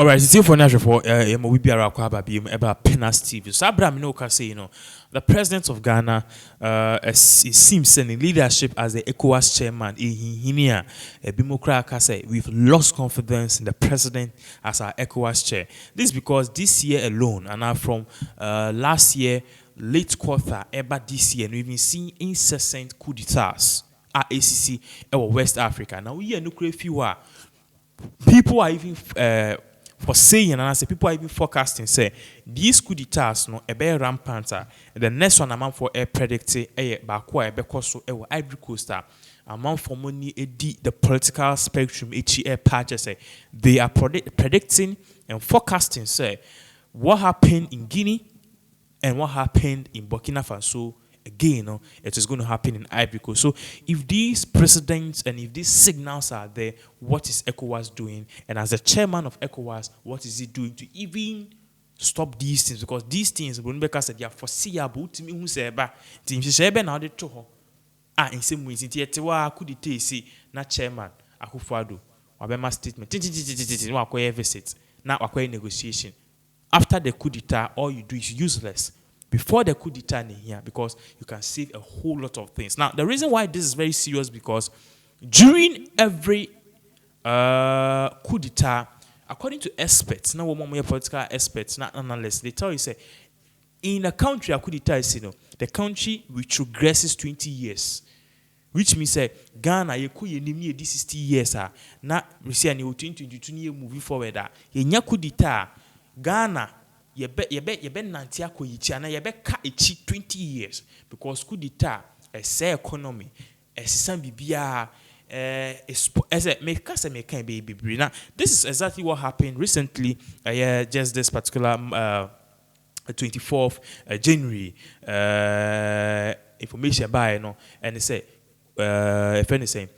All right, it's for now for we be about Pinax TV. So Abraham no can say the president of Ghana it seems in leadership as the ECOWAS chairman in here Bimokra can say we've lost confidence in the president as our ECOWAS chair. This is because this year alone and now from last year late quarter ever this year we've been seeing incessant coup d'etats at ACC or West Africa. Now we are no few people are even for saying and I say people are even forecasting say these coup d'etats no a be rampant the next one amount for a predicting a bakwa a bekoso e Ivory Coast amount for money the political spectrum a patch say they are predicting and forecasting say what happened in Guinea and what happened in Burkina Faso again, it is going to happen in Ivory Coast. So if these precedents and if these signals are there, what is ECOWAS doing? And as the chairman of ECOWAS, what is he doing to even stop these things? Because these things, Rebecca said, they are foreseeable to me who say, "Ba, team Shebe now they to her." In some ways, it could it say, not chairman, Akuffo Addo, Obama statement, visit, now acquire negotiation. After the coup d'etat, all you do is useless. Before the coup d'etat in here, because you can save a whole lot of things. Now, the reason why this is very serious because during every coup d'etat, according to experts, now more political experts, not analysts, they tell you say in a country a coup d'etat is the country which regresses 20 years. Which means say Ghana ye ku ye nimni ye 60 years na we say ani 2022 year moving forward ye nya coup d'etat Ghana yebe nanti akoyichi ana yebe ka echi 20 years because coup d'etat say economy sisan bibia now this is exactly what happened recently just this particular 24th January information by and they say if anything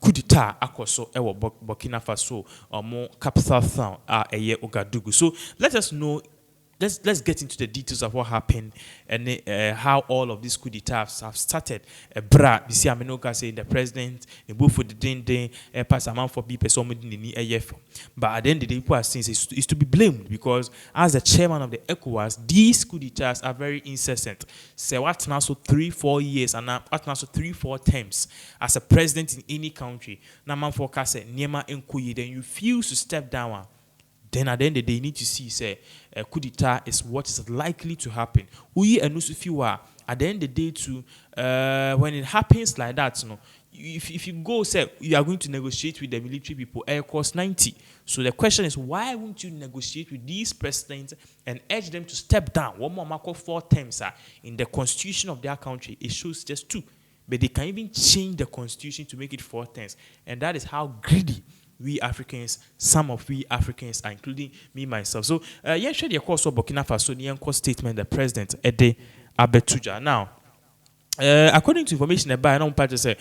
coup d'etat akoso ewo Burkina Faso more capital town Ouagadougou. So let's get into the details of what happened and how all of these coup d'etats have started. Bra, you see, Aminoka saying the president, the both for the day, pass amount for people, so many AF. But at the end of the day, people are saying is to be blamed because as the chairman of the ECOWAS, these coup d'etats are very incessant. So what now so 3-4 years and what now so 3-4 terms as a president in any country. Now man forecast Niema Nkuyi, then you refuse to step down. Then at the end of the day, you need to see, say, coup d'etat is what is likely to happen. At the end of the day, too, when it happens like that, if you go, say, you are going to negotiate with the military people, air cost 90. So the question is, why won't you negotiate with these presidents and urge them to step down? One more mark of 4 terms in the constitution of their country, it shows just 2. But they can even change the constitution to make it 4 terms. And that is how greedy we Africans, some of we Africans, are including me myself. So, yeah, share the course of Burkina Faso, the statement, the president, Ede Abetuja. Now, according to information about, I don't part to say,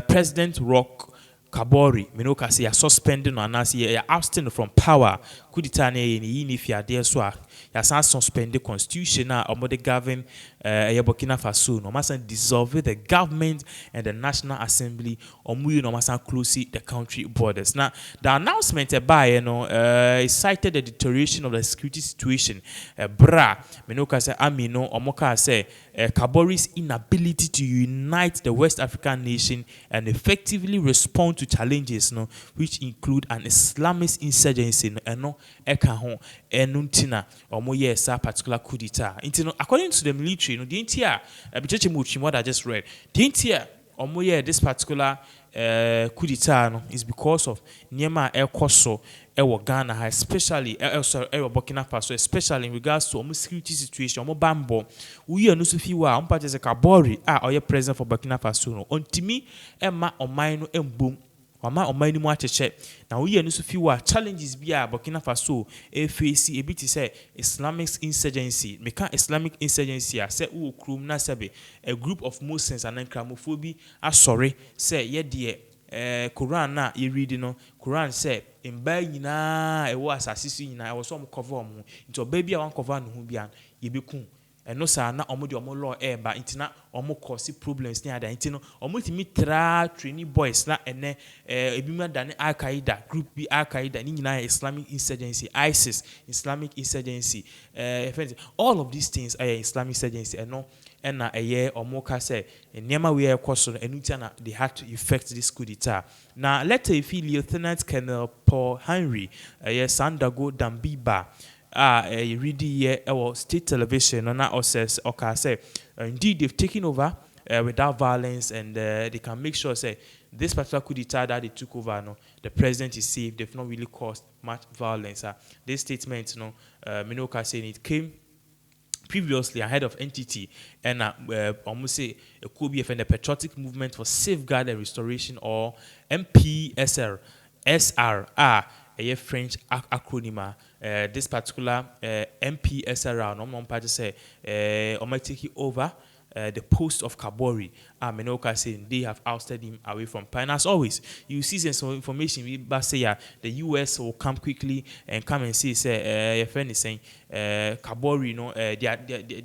President Roch Kabore, Minoka say, suspending or announcing, ousting from power. Coup d'etat ni if you are there, so you suspend the constitution now, or the govern Burkina Faso, no matter dissolve the government and the National Assembly, or we no matter close the country borders. Now, the announcement by cited the deterioration of the security situation. Bra, Minoka say, Amino, or Moka say, Kabore's inability to unite the West African nation and effectively respond to challenges, which include an Islamist insurgency, Ekahon, Enuntina, or Moyesa, particular coup d'etat. According to the military, the entire what I just read, the entire or Moye, this particular coup d'etat is because of Niema El Koso, Ghana, especially Burkina Faso, especially in regards to security situation, Bambo. We are no Sufiwa, as a Kabore, or your president for Burkina Faso. On Timi, Emma, or mine, and boom. Wama omani mu acheche na we enu so fi wa challenges bia Burkina Faso face e bit say Islamic insurgency meka Islamic insurgency say wo krum na sebe a group of Muslims and Islamophobia sorry say ye de Quran na ye read no Quran say mba nyina e wo asase so nyina e wo so cover omo into baby a wan cover no ho bia ye beku no sa na omo de omo law ba intina omo cause problems ni ada intino omo timi tra training boys na ene ebima dane Al-Qaeda group B Al-Qaeda ni nyina Islamic insurgency ISIS Islamic insurgency all of these things are Islamic insurgency and no and na eye omo ka say niema we ekoso enutia na they had to effect this coup d'etat. Now later if Lieutenant Colonel Paul Henry Sandago Dambiba read here our state television and now says okay say indeed they've taken over without violence and they can make sure say this particular coup d'etat that they took over no the president is safe, they've not really caused much violence. This statement Minoka saying it came previously ahead of NTT and almost say it could be the Patriotic Movement for Safeguard and Restoration or MPSR SR a French acronym. This particular MPSR no party say might take it over the post of Kabori. Menoka saying they have ousted him away from Pine. As always, you see some information we say the US will come quickly and come and say your friend is saying Kabori,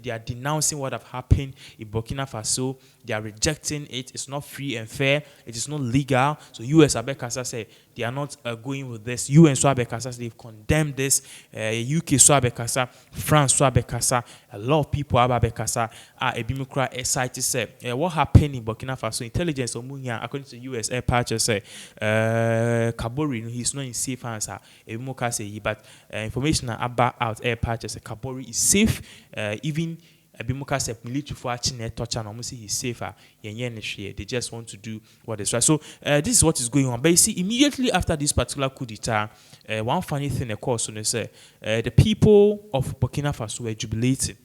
they are denouncing what have happened in Burkina Faso. They are rejecting it. It's not free and fair. It is not legal. So US Abekasa say they are not going with this. UN Swabekasa they've condemned this. UK Swabekasa, France Swabekasa, a lot of people Abekasa Ebimukra excited say what happened in Burkina Faso intelligence according to US air patches say Kabori he's not in safe hands Ebimukra say but information about out air patches Kabori is safe even Abimuka said military for touch and almost he's safer. They just want to do what is right. So this is what is going on. But you see, immediately after this particular coup d'etat, one funny thing, of course, when they say the people of Burkina Faso were jubilating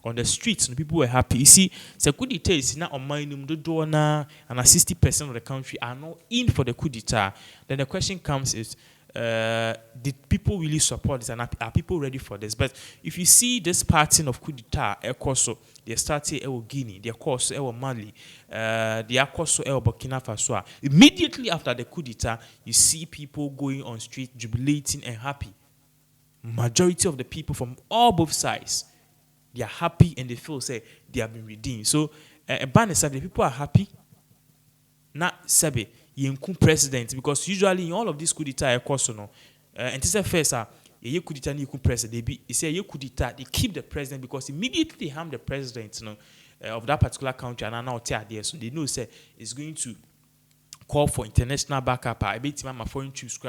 on the streets. And the people were happy. You see, the coup d'etat is now on my name, and 60% of the country are not in for the coup d'etat. Then the question comes is, did people really support this and are people ready for this? But if you see this pattern of coup d'etat, they started Guinea, they course Mali, they course Burkina Faso. Immediately after the coup d'etat, you see people going on street jubilating and happy. Majority of the people from all both sides, they are happy and they feel say they have been redeemed. So the people are happy. Not Sabe. President because usually in all of these coup d'etat and this is first coup d'etat president they say coup d'etat they keep the president because immediately they harm the president of that particular country and now there so they know say it's going to call for international backup I bet my foreign troops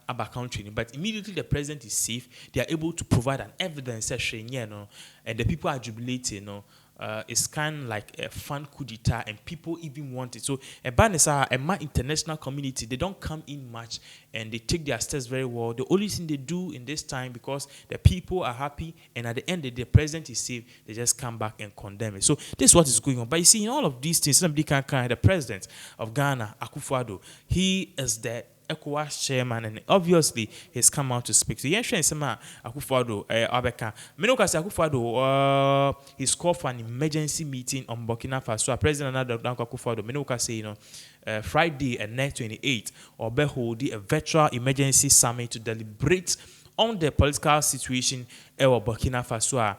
about country but immediately the president is safe they are able to provide an evidence and the people are jubilating it's kind of like a fun coup d'etat and people even want it. So my international community, they don't come in much and they take their steps very well. The only thing they do in this time because the people are happy and at the end the president is safe, they just come back and condemn it. So this is what is going on. But you see, in all of these things, somebody can the president of Ghana, Akuffo Addo, he is the ECOWAS chairman and obviously he's come out to speak. So Akuffo Addo Abeka. Akuffo Addo he's called for an emergency meeting on Burkina Faso. President Akuffo Addo say Friday and next 28 or be hold a virtual emergency summit to deliberate on the political situation in Burkina Faso.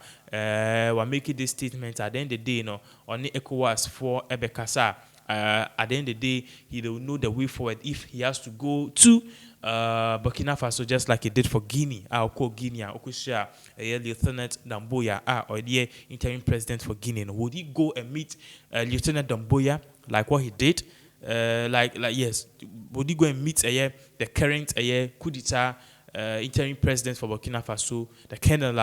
We're making this statement at the end of the day, on the ECOWAS for Ebekasa. At the end of the day, he will know the way forward if he has to go to Burkina Faso, just like he did for Guinea. I'll call Guinea. Lieutenant Damboya, or the interim president for Guinea. Would he go and meet Lieutenant Damboya like what he did? Yes. Would he go and meet the current coup d'etat interim president for Burkina Faso, the Colonel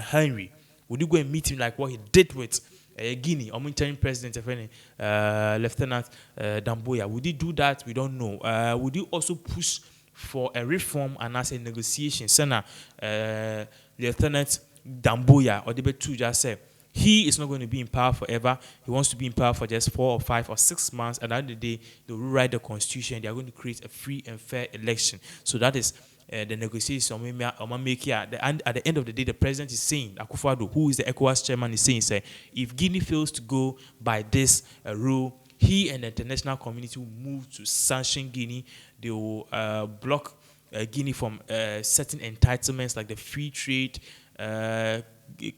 Henry? Would you go and meet him like what he did with Guinea, or interim president, Lieutenant Damboya? Would he do that? We don't know. Would he also push for a reform and as a negotiation? Lieutenant Damboya, or the two just said, he is not going to be in power forever. He wants to be in power for just 4 or 5 or 6 months. And at the end of the day, they'll rewrite the constitution. They are going to create a free and fair election. So that is the negotiation. And at the end of the day, the president is saying, Akuffo Addo, who is the ECOWAS chairman, is saying, if Guinea fails to go by this rule, he and the international community will move to sanction Guinea. They will block Guinea from certain entitlements like the free trade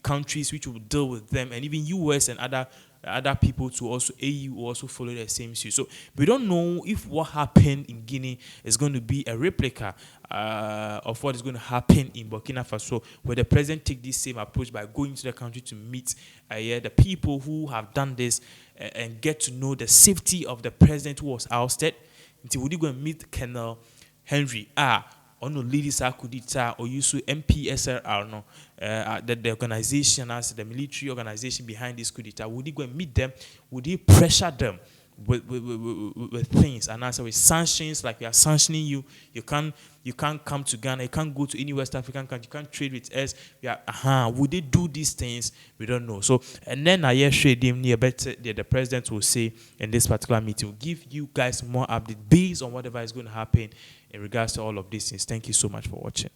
countries which will deal with them, and even US and other people to also AU will also follow the same suit. So we don't know if what happened in Guinea is going to be a replica of what is going to happen in Burkina Faso, where the president take this same approach by going to the country to meet the people who have done this and get to know the safety of the president who was ousted. Until we go and meet Colonel Henry on the ladies Coup De Tat or use MPSR no the organization as the military organization behind this Coup De Tat. Would he go and meet them? Would he pressure them with things and answer with sanctions, like we are sanctioning you? You can't come to Ghana, you can't go to any West African country, you can't trade with us. We are would they do these things? We don't know. So and then I hear the president will say in this particular meeting, will give you guys more update based on whatever is going to happen in regards to all of these things. Thank you so much for watching.